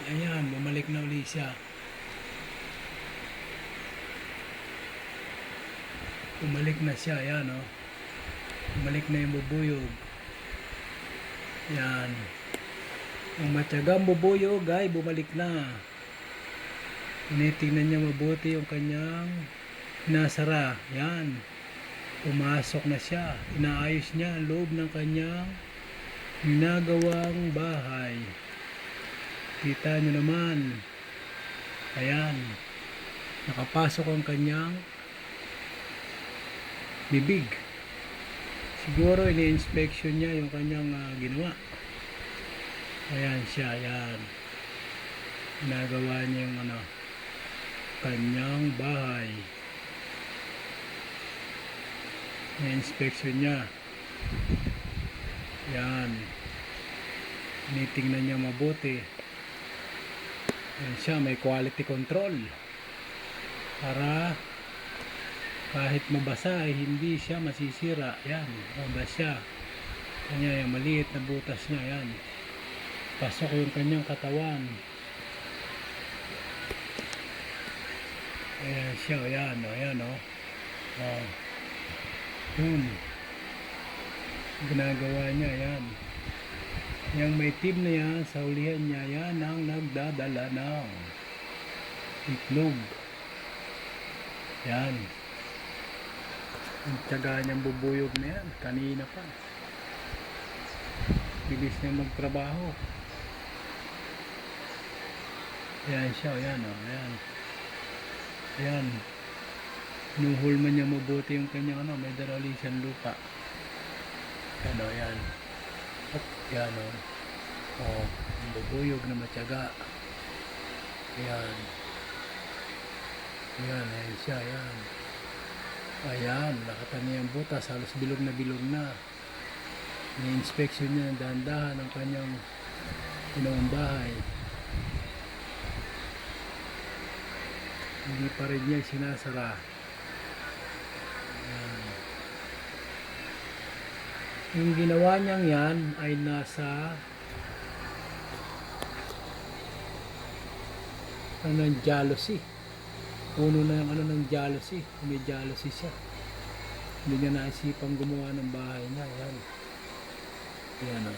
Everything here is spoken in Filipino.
Ayan, bumalik na uli siya. Bumalik na siya, ayan o. Bumalik na yung bubuyog. Ayan. Ang matyagang bubuyog ay bumalik na. Tinitingnan niya mabuti yung kanyang nasara. Ayan. Pumasok na siya. Inaayos niya ang loob ng kanyang ginagawang bahay. Kita nyo naman. Ayan. Nakapasok ang kanyang bibig. Siguro ini-inspection niya yung kanyang ginawa. Ayan siya. Ayan. Ginagawa niya yung kanyang bahay. Ini-inspection niya. Ayan. Tinitingnan niya mabuti. Ayan siya, may quality control para kahit mabasa ay hindi siya masisira. Ayan, mabasa siya. Kanya yung maliit na butas niya. Ayan, pasok yung kanyang katawan. Ayan siya. Ayan o, ayan o. Yun ginagawa niya. Ayan, yung may team na yan sa ulihan niya, yan ang nagdadala ng itlog. Yan ang tiyaga niyang bubuyog na yan. Kanina pa bilis niya magtrabaho. Ayan siya. Ayan o, ayan. Ayan, nuhulman niya mabuti yung kanyang may darali siyang lupa. Ayan o, ayan. Yan o. Ang bubuyog na matyaga. Ayan. Ayan, ayan siya. Ayan. Ayan, nakatani ang butas. Halos bilog na. Ni-inspection niya ng dahan-dahan ang kanyang ginawang bahay. Hindi pa rin niya sinasara. Yung ginawa niyang yan ay nasa ng jealousy. Puno na yung ng jealousy. May jealousy siya. Hindi niya naisipang gumawa ng bahay niya. Yan. Yan o.